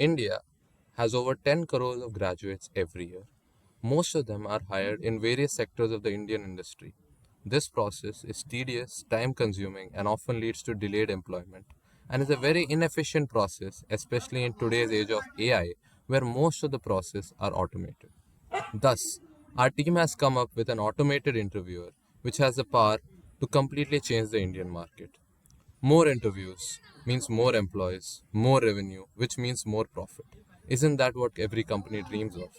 India has over 10 crores of graduates every year. Most of them are hired in various sectors of the Indian industry. This process is tedious, time consuming, and often leads to delayed employment, and is a very inefficient process, especially in today's age of AI, where most of the process are automated. Thus, our team has come up with an automated interviewer which has the power to completely change the Indian market. More interviews means more employees, more revenue, which means more profit. Isn't that what every company dreams of?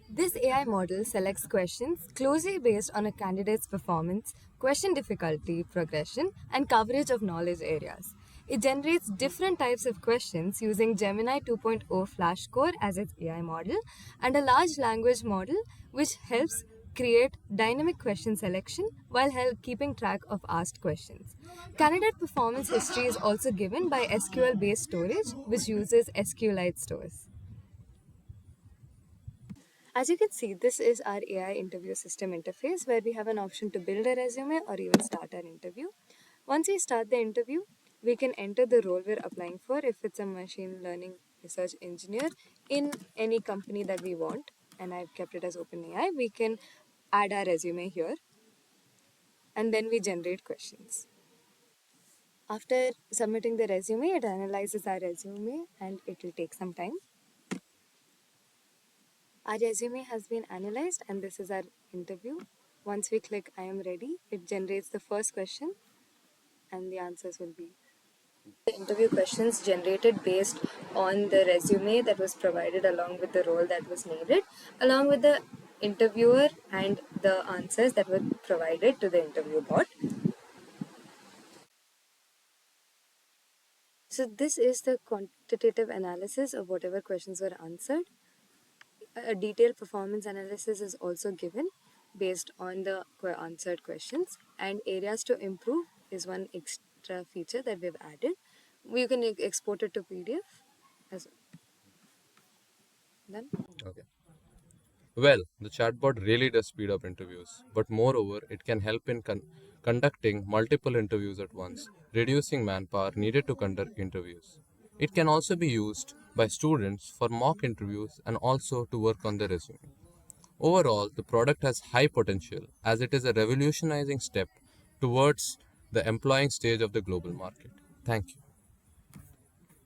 This AI model selects questions closely based on a candidate's performance, question difficulty, progression, and coverage of knowledge areas. It generates different types of questions using Gemini 2.0 Flash Core as its AI model and a large language model which helps create dynamic question selection while keeping track of asked questions. Candidate performance history is also given by SQL based storage, which uses SQLite stores. As you can see, this is our AI interview system interface where we have an option to build a resume or even start our interview. Once we start the interview, we can enter the role we're applying for if it's a machine learning research engineer in any company that we want. And I've kept it as OpenAI. We can add our resume here and then we generate questions. After submitting the resume, it analyzes our resume and it will take some time. Our resume has been analyzed and this is our interview. Once we click I am ready, it generates the first question and the answers will be the interview questions generated based on the resume that was provided along with the role that was needed, along with the interviewer and the answers that were provided to the interview bot. So this is the quantitative analysis of whatever questions were answered. A detailed performance analysis is also given based on the answered questions, and areas to improve is one extra feature that we've added. You can export it to PDF as well. Done. Okay. Well, the chatbot really does speed up interviews, but moreover, it can help in conducting multiple interviews at once, reducing manpower needed to conduct interviews. It can also be used by students for mock interviews and also to work on their resume. Overall, the product has high potential as it is a revolutionizing step towards the employing stage of the global market. Thank you.